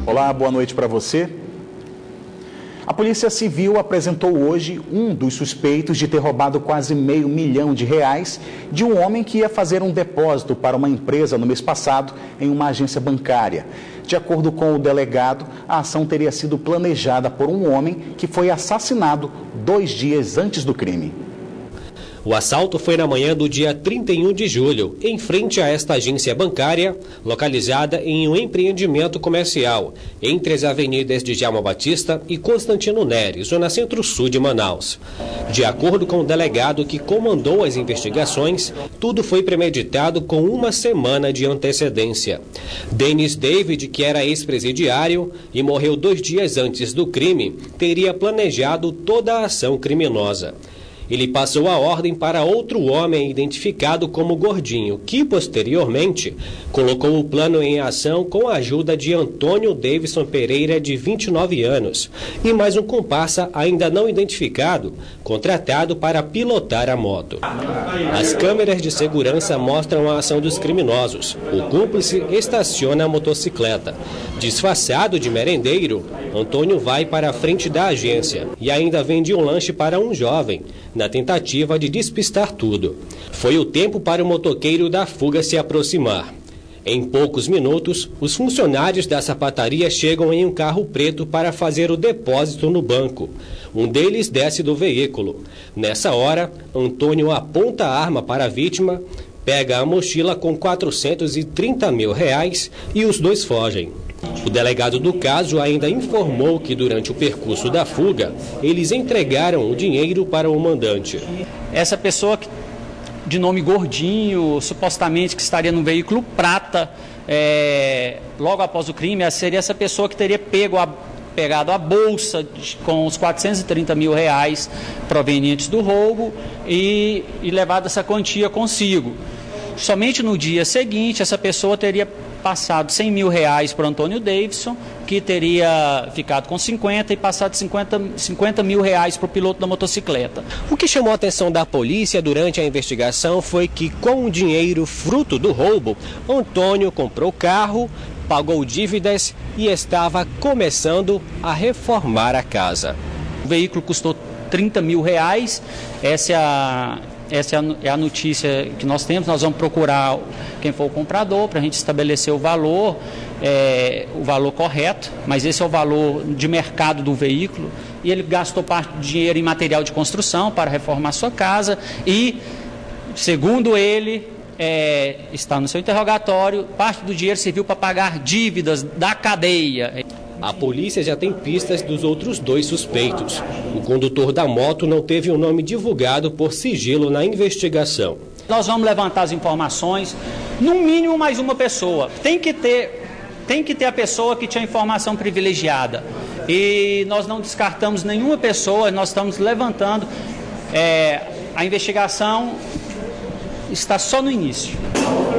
Olá, boa noite para você. A Polícia Civil apresentou hoje um dos suspeitos de ter roubado quase R$500 mil de um homem que ia fazer um depósito para uma empresa no mês passado em uma agência bancária. De acordo com o delegado, a ação teria sido planejada por um homem que foi assassinado 2 dias antes do crime. O assalto foi na manhã do dia 31 de julho, em frente a esta agência bancária, localizada em um empreendimento comercial, entre as avenidas de Djalma Batista e Constantino Nery, zona centro-sul de Manaus. De acordo com o delegado que comandou as investigações, tudo foi premeditado com 1 semana de antecedência. Dennis David, que era ex-presidiário e morreu 2 dias antes do crime, teria planejado toda a ação criminosa. Ele passou a ordem para outro homem identificado como Gordinho, que, posteriormente, colocou o plano em ação com a ajuda de Antônio Davidson Pereira, de 29 anos, e mais um comparsa ainda não identificado, contratado para pilotar a moto. As câmeras de segurança mostram a ação dos criminosos. O cúmplice estaciona a motocicleta. Disfarçado de merendeiro, Antônio vai para a frente da agência e ainda vende um lanche para um jovem, na tentativa de despistar tudo. Foi o tempo para o motoqueiro da fuga se aproximar. Em poucos minutos, os funcionários da sapataria chegam em um carro preto para fazer o depósito no banco. Um deles desce do veículo. Nessa hora, Antônio aponta a arma para a vítima, pega a mochila com R$430 mil e os dois fogem. O delegado do caso ainda informou que durante o percurso da fuga, eles entregaram o dinheiro para o mandante. Essa pessoa de nome Gordinho, supostamente que estaria no veículo prata, logo após o crime, seria essa pessoa que teria pegado a bolsa com os R$430 mil provenientes do roubo e levado essa quantia consigo. Somente no dia seguinte, essa pessoa teria passado R$100 mil para o Antônio Davidson, que teria ficado com 50 e passado 50 mil para o piloto da motocicleta. O que chamou a atenção da polícia durante a investigação foi que, com o dinheiro fruto do roubo, Antônio comprou carro, pagou dívidas e estava começando a reformar a casa. O veículo custou R$30 mil, Essa é a notícia que nós temos. Nós vamos procurar quem for o comprador para a gente estabelecer o valor correto, mas esse é o valor de mercado do veículo, e ele gastou parte do dinheiro em material de construção para reformar sua casa e, segundo ele, está no seu interrogatório, parte do dinheiro serviu para pagar dívidas da cadeia. A polícia já tem pistas dos outros 2 suspeitos. O condutor da moto não teve o nome divulgado por sigilo na investigação. Nós vamos levantar as informações, no mínimo mais uma pessoa. Tem que ter a pessoa que tinha informação privilegiada. E nós não descartamos nenhuma pessoa, nós estamos levantando. A investigação está só no início.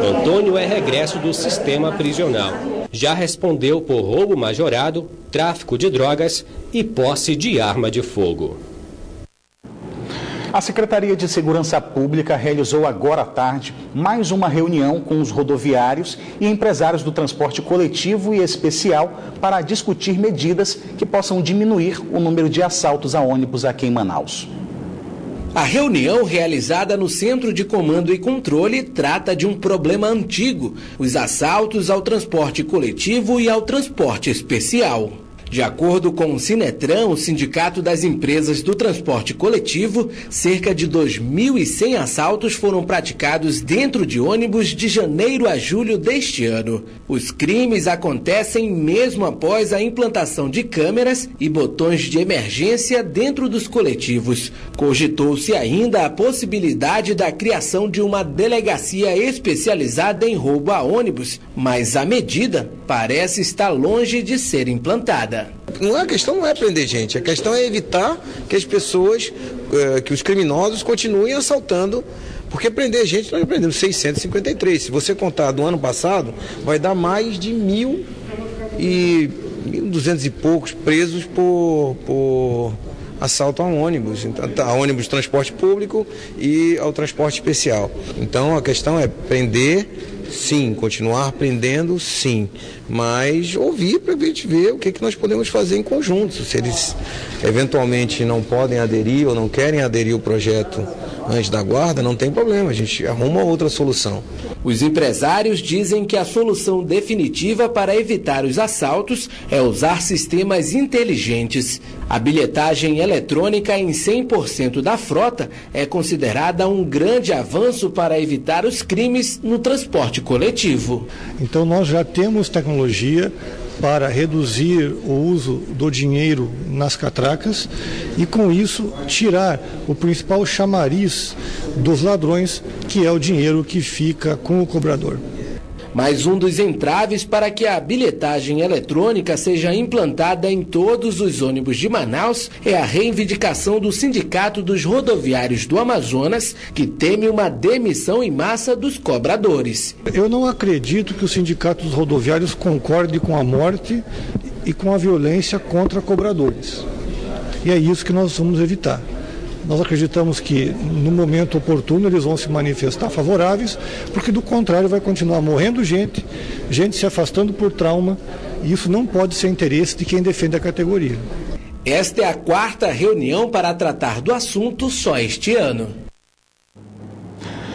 Antônio é regresso do sistema prisional. Já respondeu por roubo majorado, tráfico de drogas e posse de arma de fogo. A Secretaria de Segurança Pública realizou agora à tarde mais uma reunião com os rodoviários e empresários do transporte coletivo e especial para discutir medidas que possam diminuir o número de assaltos a ônibus aqui em Manaus. A reunião realizada no Centro de Comando e Controle trata de um problema antigo: os assaltos ao transporte coletivo e ao transporte especial. De acordo com o Sinetran, o Sindicato das Empresas do Transporte Coletivo, cerca de 2.100 assaltos foram praticados dentro de ônibus de janeiro a julho deste ano. Os crimes acontecem mesmo após a implantação de câmeras e botões de emergência dentro dos coletivos. Cogitou-se ainda a possibilidade da criação de uma delegacia especializada em roubo a ônibus, mas a medida parece estar longe de ser implantada. A questão não é prender gente, a questão é evitar que as pessoas, que os criminosos continuem assaltando, porque prender gente, nós prendemos 653. Se você contar do ano passado, vai dar mais de 1.200 e poucos presos por assalto a ônibus, a ônibus transporte público e ao transporte especial. Então a questão é prender Sim, continuar aprendendo, sim, mas ouvir para a gente ver o que nós podemos fazer em conjunto. Se eles eventualmente não podem aderir ou não querem aderir ao projeto antes da guarda, não tem problema, a gente arruma outra solução. Os empresários dizem que a solução definitiva para evitar os assaltos é usar sistemas inteligentes. A bilhetagem eletrônica em 100% da frota é considerada um grande avanço para evitar os crimes no transporte coletivo. Então nós já temos tecnologia para reduzir o uso do dinheiro nas catracas e, com isso, tirar o principal chamariz dos ladrões, que é o dinheiro que fica com o cobrador. Mas um dos entraves para que a bilhetagem eletrônica seja implantada em todos os ônibus de Manaus é a reivindicação do Sindicato dos Rodoviários do Amazonas, que teme uma demissão em massa dos cobradores. Eu não acredito que o Sindicato dos Rodoviários concorde com a morte e com a violência contra cobradores. E é isso que nós vamos evitar. Nós acreditamos que, no momento oportuno, eles vão se manifestar favoráveis, porque, do contrário, vai continuar morrendo gente se afastando por trauma, e isso não pode ser interesse de quem defende a categoria. Esta é a 4ª reunião para tratar do assunto só este ano.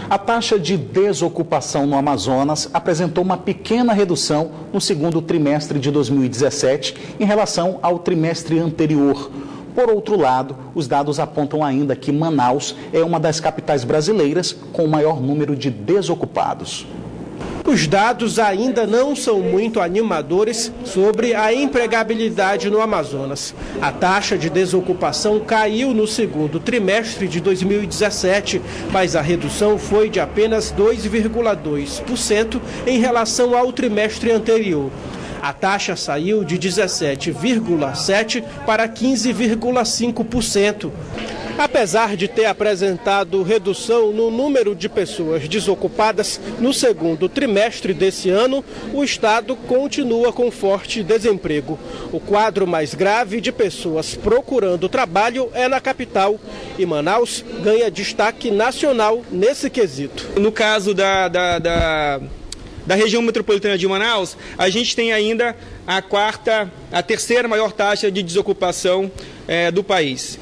A taxa de desocupação no Amazonas apresentou uma pequena redução no segundo trimestre de 2017 em relação ao trimestre anterior. Por outro lado, os dados apontam ainda que Manaus é uma das capitais brasileiras com o maior número de desocupados. Os dados ainda não são muito animadores sobre a empregabilidade no Amazonas. A taxa de desocupação caiu no segundo trimestre de 2017, mas a redução foi de apenas 2,2% em relação ao trimestre anterior. A taxa saiu de 17,7% para 15,5%. Apesar de ter apresentado redução no número de pessoas desocupadas no segundo trimestre desse ano, o estado continua com forte desemprego. O quadro mais grave de pessoas procurando trabalho é na capital, e Manaus ganha destaque nacional nesse quesito. No caso da região metropolitana de Manaus, a gente tem ainda a terceira maior taxa de desocupação do país.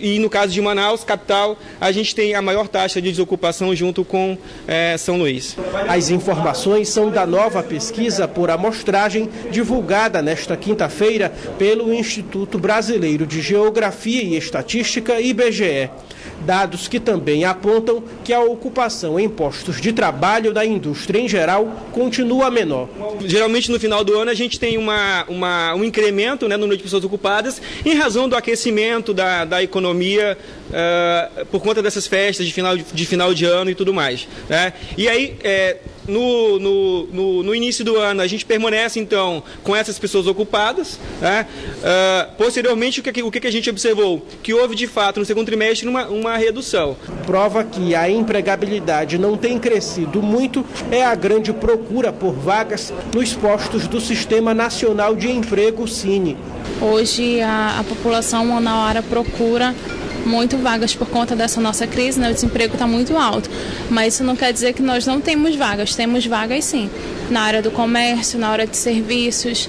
E no caso de Manaus, capital, a gente tem a maior taxa de desocupação junto com São Luís. As informações são da nova pesquisa por amostragem divulgada nesta quinta-feira pelo Instituto Brasileiro de Geografia e Estatística, IBGE. Dados que também apontam que a ocupação em postos de trabalho da indústria em geral continua menor. Geralmente no final do ano a gente tem um incremento, no número de pessoas ocupadas em razão do aquecimento da economia por conta dessas festas de final de ano e tudo mais. E aí, no início do ano, a gente permanece, então, com essas pessoas ocupadas. Posteriormente, o que a gente observou? Que houve, de fato, no segundo trimestre, uma redução. Prova que a empregabilidade não tem crescido muito é a grande procura por vagas nos postos do Sistema Nacional de Emprego, SINE. Hoje, a população manauara procura muito vagas por conta dessa nossa crise, o desemprego está muito alto, mas isso não quer dizer que nós não temos vagas sim, na área do comércio, na área de serviços.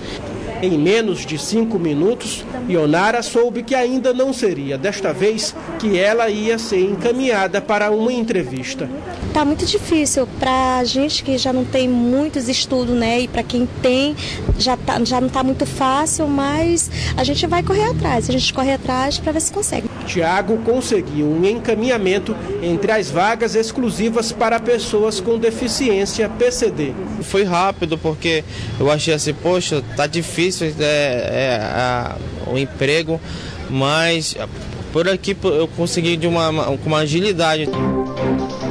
Em menos de 5 minutos, Ionara soube que ainda não seria desta vez que ela ia ser encaminhada para uma entrevista. Está muito difícil para a gente que já não tem muitos estudos, e para quem tem já não está muito fácil, mas a gente vai correr atrás, para ver se consegue. Tiago conseguiu um encaminhamento entre as vagas exclusivas para pessoas com deficiência PCD. Foi rápido porque eu achei assim, poxa, tá difícil o emprego, mas por aqui eu consegui com uma agilidade.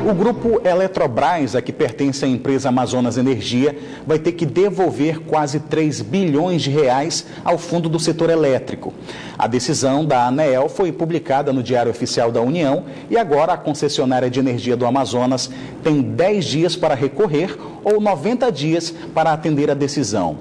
O grupo Eletrobras, a que pertence à empresa Amazonas Energia, vai ter que devolver quase 3 bilhões de reais ao fundo do setor elétrico. A decisão da ANEEL foi publicada no Diário Oficial da União e agora a concessionária de energia do Amazonas tem 10 dias para recorrer ou 90 dias para atender a decisão.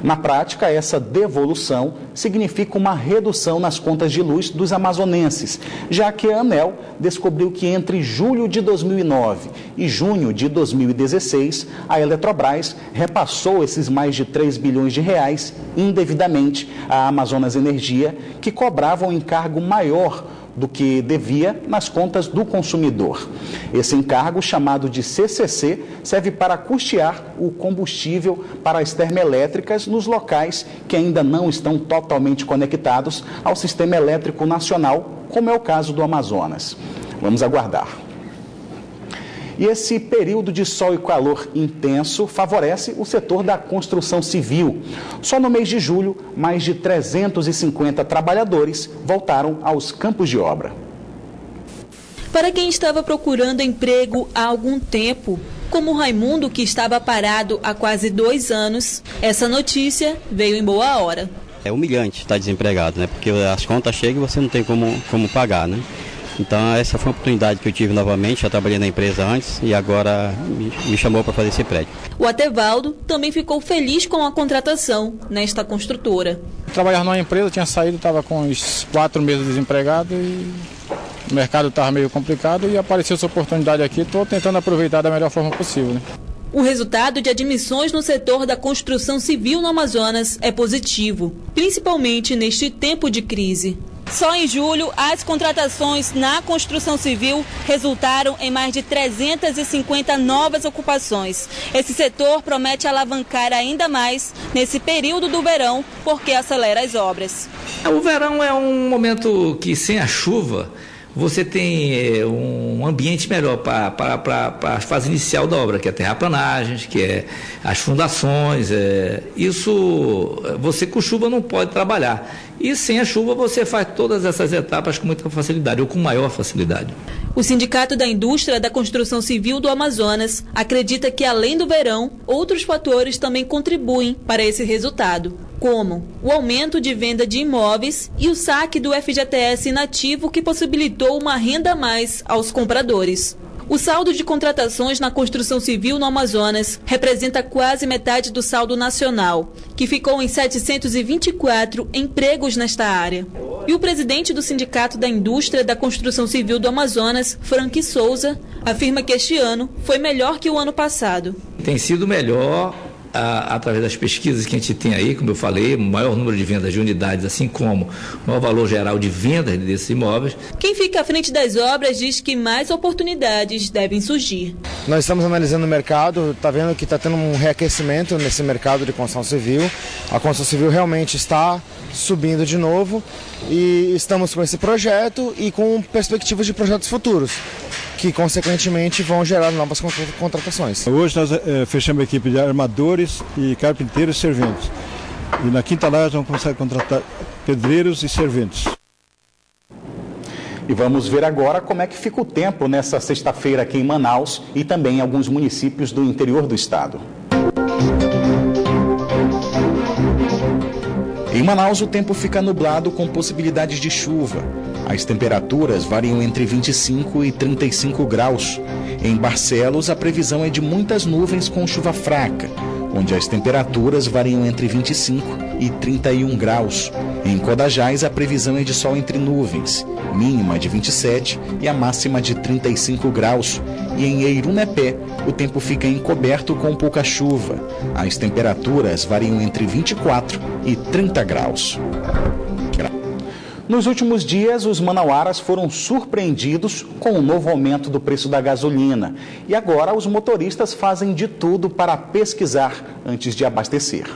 Na prática, essa devolução significa uma redução nas contas de luz dos amazonenses, já que a ANEEL descobriu que entre julho de 2009 2009 e junho de 2016, a Eletrobras repassou esses mais de 3 bilhões de reais indevidamente à Amazonas Energia, que cobrava um encargo maior do que devia nas contas do consumidor. Esse encargo, chamado de CCC, serve para custear o combustível para as termoelétricas nos locais que ainda não estão totalmente conectados ao sistema elétrico nacional, como é o caso do Amazonas. Vamos aguardar. E esse período de sol e calor intenso favorece o setor da construção civil. Só no mês de julho, mais de 350 trabalhadores voltaram aos campos de obra. Para quem estava procurando emprego há algum tempo, como Raimundo, que estava parado há quase 2 anos, essa notícia veio em boa hora. É humilhante estar desempregado, né? Porque as contas chegam e você não tem como pagar, né? Então essa foi uma oportunidade que eu tive novamente, já trabalhei na empresa antes e agora me chamou para fazer esse prédio. O Atevaldo também ficou feliz com a contratação nesta construtora. Eu trabalhava numa empresa, tinha saído, estava com uns 4 meses desempregado e o mercado estava meio complicado e apareceu essa oportunidade aqui, estou tentando aproveitar da melhor forma possível, né? O resultado de admissões no setor da construção civil no Amazonas é positivo, principalmente neste tempo de crise. Só em julho, as contratações na construção civil resultaram em mais de 350 novas ocupações. Esse setor promete alavancar ainda mais nesse período do verão, porque acelera as obras. O verão é um momento que, sem a chuva, você tem um ambiente melhor para a fase inicial da obra, que é a terraplanagens, que é as fundações. Isso você com chuva não pode trabalhar. E sem a chuva você faz todas essas etapas com muita facilidade, ou com maior facilidade. O Sindicato da Indústria da Construção Civil do Amazonas acredita que, além do verão, outros fatores também contribuem para esse resultado, como o aumento de venda de imóveis e o saque do FGTS inativo, que possibilitou uma renda a mais aos compradores. O saldo de contratações na construção civil no Amazonas representa quase metade do saldo nacional, que ficou em 724 empregos nesta área. E o presidente do Sindicato da Indústria da Construção Civil do Amazonas, Frank Souza, afirma que este ano foi melhor que o ano passado. Tem sido melhor através das pesquisas que a gente tem aí, como eu falei, o maior número de vendas de unidades, assim como o maior valor geral de vendas desses imóveis. Quem fica à frente das obras diz que mais oportunidades devem surgir. Nós estamos analisando o mercado, está vendo que está tendo um reaquecimento nesse mercado de construção civil. A construção civil realmente está subindo de novo e estamos com esse projeto e com perspectivas de projetos futuros, que consequentemente vão gerar novas contratações. Hoje nós fechamos a equipe de armadores e carpinteiros e serventes. E na quinta live vamos começar a contratar pedreiros e serventes. E vamos ver agora como é que fica o tempo nessa sexta-feira aqui em Manaus e também em alguns municípios do interior do estado. Em Manaus, o tempo fica nublado com possibilidades de chuva. As temperaturas variam entre 25 e 35 graus. Em Barcelos, a previsão é de muitas nuvens com chuva fraca, onde as temperaturas variam entre 25 e 31 graus. Em Codajás, a previsão é de sol entre nuvens, mínima de 27 e a máxima de 35 graus. E em Eirunepé, o tempo fica encoberto com pouca chuva. As temperaturas variam entre 24 e 30 graus. Nos últimos dias, os manauaras foram surpreendidos com o novo aumento do preço da gasolina. E agora os motoristas fazem de tudo para pesquisar antes de abastecer.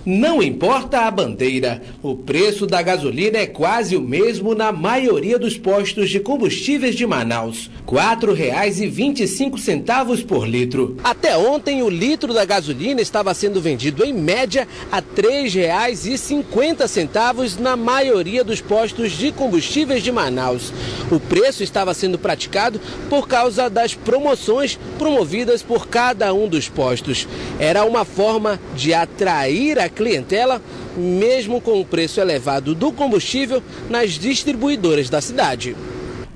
Não importa a bandeira, o preço da gasolina é quase o mesmo na maioria dos postos de combustíveis de Manaus, R$ 4,25 por litro. Até ontem, o litro da gasolina estava sendo vendido em média a R$ 3,50 na maioria dos postos de combustíveis de Manaus. O preço estava sendo praticado por causa das promoções promovidas por cada um dos postos. Era uma forma de atrair a clientela, mesmo com o preço elevado do combustível nas distribuidoras da cidade.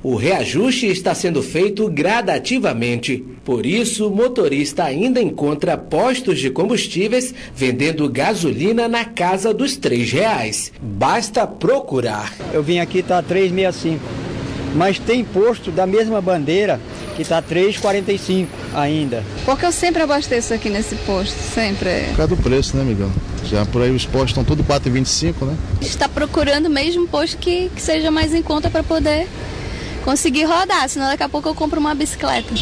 O reajuste está sendo feito gradativamente. Por isso, o motorista ainda encontra postos de combustíveis vendendo gasolina na casa dos R$ 3. Basta procurar. Eu vim aqui, tá R$ 3,65. mas tem posto da mesma bandeira que está R$3,45 ainda. Porque eu sempre abasteço aqui nesse posto, sempre. Por causa do preço, né, amigão? Já por aí os postos estão todos R$4,25, né? A gente está procurando mesmo um posto que seja mais em conta para poder conseguir rodar, senão daqui a pouco eu compro uma bicicleta.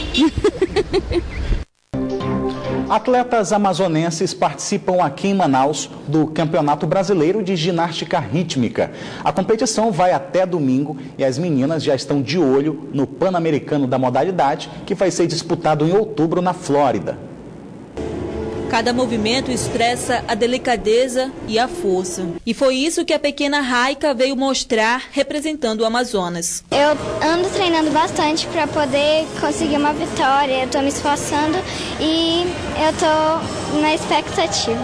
Atletas amazonenses participam aqui em Manaus do Campeonato Brasileiro de Ginástica Rítmica. A competição vai até domingo e as meninas já estão de olho no Pan-Americano da modalidade, que vai ser disputado em outubro na Flórida. Cada movimento expressa a delicadeza e a força. E foi isso que a pequena Raika veio mostrar representando o Amazonas. Eu ando treinando bastante para poder conseguir uma vitória. Eu estou me esforçando e eu estou na expectativa.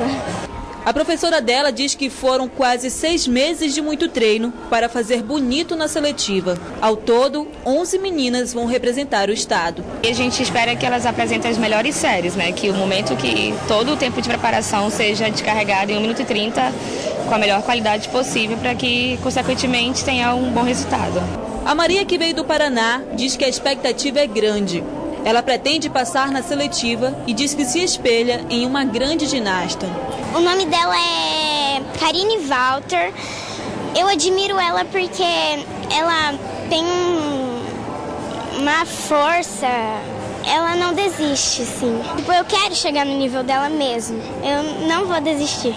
A professora dela diz que foram quase 6 meses de muito treino para fazer bonito na seletiva. Ao todo, 11 meninas vão representar o estado. E a gente espera que elas apresentem as melhores séries, né? Que o momento que todo o tempo de preparação seja descarregado em 1 minuto e 30 com a melhor qualidade possível para que, consequentemente, tenha um bom resultado. A Maria, que veio do Paraná, diz que a expectativa é grande. Ela pretende passar na seletiva e diz que se espelha em uma grande ginasta. O nome dela é Karine Walter. Eu admiro ela porque ela tem uma força, ela não desiste, sim. Eu quero chegar no nível dela mesmo, eu não vou desistir.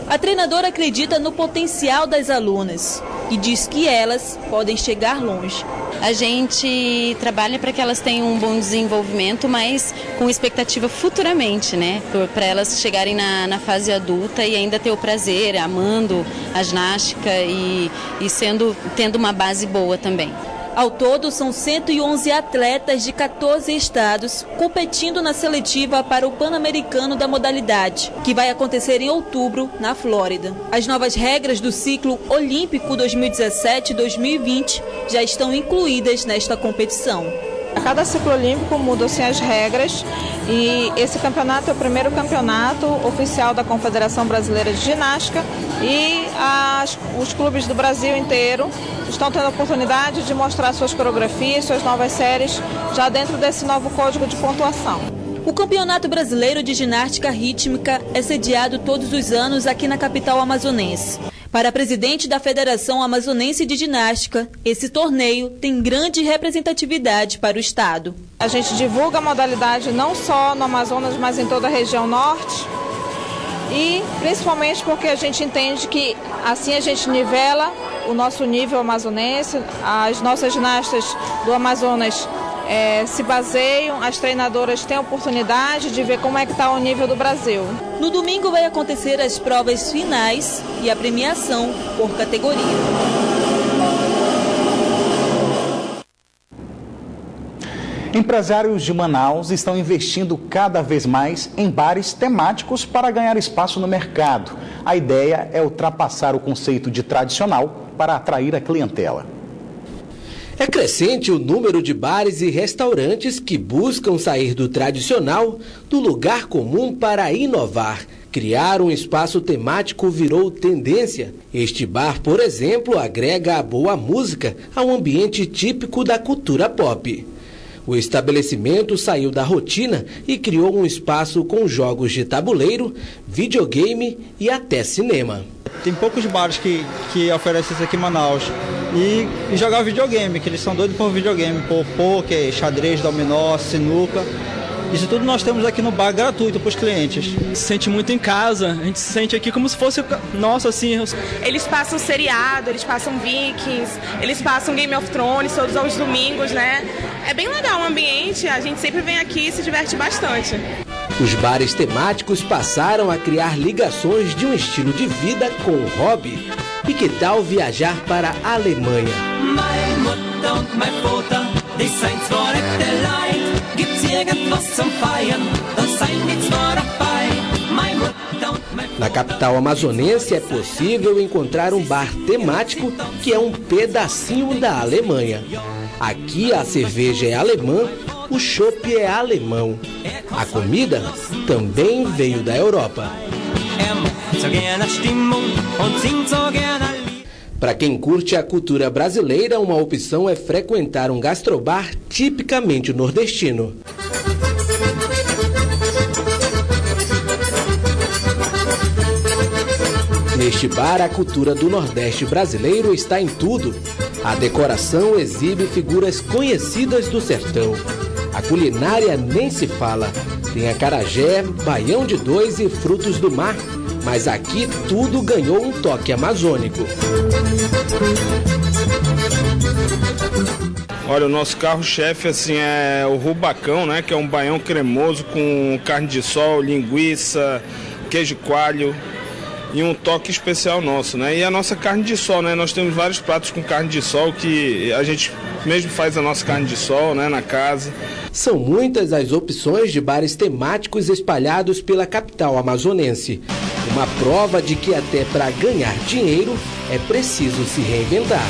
A treinadora acredita no potencial das alunas e diz que elas podem chegar longe. A gente trabalha para que elas tenham um bom desenvolvimento, mas com expectativa futuramente, né? Para elas chegarem na fase adulta e ainda ter o prazer, amando a ginástica e tendo uma base boa também. Ao todo, são 111 atletas de 14 estados competindo na seletiva para o Pan-Americano da modalidade, que vai acontecer em outubro, na Flórida. As novas regras do ciclo olímpico 2017-2020 já estão incluídas nesta competição. A cada ciclo olímpico mudam-se as regras e esse campeonato é o primeiro campeonato oficial da Confederação Brasileira de Ginástica e os clubes do Brasil inteiro estão tendo a oportunidade de mostrar suas coreografias, suas novas séries, já dentro desse novo código de pontuação. O Campeonato Brasileiro de Ginástica Rítmica é sediado todos os anos aqui na capital amazonense. Para a presidente da Federação Amazonense de Ginástica, esse torneio tem grande representatividade para o estado. A gente divulga a modalidade não só no Amazonas, mas em toda a região norte. E principalmente porque a gente entende que assim a gente nivela o nosso nível amazonense, as nossas ginastas do Amazonas se baseiam, as treinadoras têm a oportunidade de ver como é que está o nível do Brasil. No domingo vai acontecer as provas finais e a premiação por categoria. Empresários de Manaus estão investindo cada vez mais em bares temáticos para ganhar espaço no mercado. A ideia é ultrapassar o conceito de tradicional para atrair a clientela. É crescente o número de bares e restaurantes que buscam sair do tradicional, do lugar comum para inovar. Criar um espaço temático virou tendência. Este bar, por exemplo, agrega a boa música a um ambiente típico da cultura pop. O estabelecimento saiu da rotina e criou um espaço com jogos de tabuleiro, videogame e até cinema. Tem poucos bares que oferecem isso aqui em Manaus. E jogar videogame, que eles são doidos por videogame, por pôquer, xadrez, dominó, sinuca. Isso tudo nós temos aqui no bar gratuito para os clientes. Se sente muito em casa, a gente se sente aqui como se fosse nosso, assim. Eles passam seriado, eles passam Vikings, eles passam Game of Thrones todos os domingos, né? É bem legal o ambiente, a gente sempre vem aqui e se diverte bastante. Os bares temáticos passaram a criar ligações de um estilo de vida com o hobby. E que tal viajar para a Alemanha? Na capital amazonense é possível encontrar um bar temático que é um pedacinho da Alemanha. Aqui a cerveja é alemã, o chopp é alemão. A comida também veio da Europa. Para quem curte a cultura brasileira, uma opção é frequentar um gastrobar tipicamente nordestino. Neste bar, a cultura do Nordeste brasileiro está em tudo. A decoração exibe figuras conhecidas do sertão. A culinária nem se fala. Tem acarajé, baião de dois e frutos do mar. Mas aqui tudo ganhou um toque amazônico. Olha, o nosso carro-chefe assim, é o rubacão, né? Que é um baião cremoso com carne de sol, linguiça, queijo coalho e um toque especial nosso, né? E a nossa carne de sol, né? Nós temos vários pratos com carne de sol que a gente mesmo faz a nossa carne de sol, né? Na casa. São muitas as opções de bares temáticos espalhados pela capital amazonense. Uma prova de que até para ganhar dinheiro é preciso se reinventar.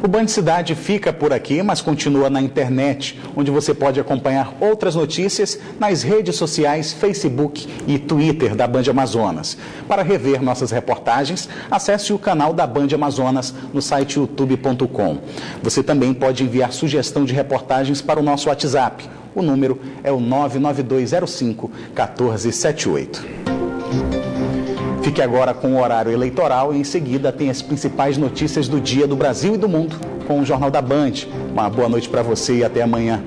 O Band Cidade fica por aqui, mas continua na internet, onde você pode acompanhar outras notícias nas redes sociais, Facebook e Twitter da Band Amazonas. Para rever nossas reportagens, acesse o canal da Band Amazonas no site youtube.com. Você também pode enviar sugestão de reportagens para o nosso WhatsApp. O número é o 99205-1478. Fique agora com o horário eleitoral e em seguida tem as principais notícias do dia do Brasil e do mundo com o Jornal da Band. Uma boa noite para você e até amanhã.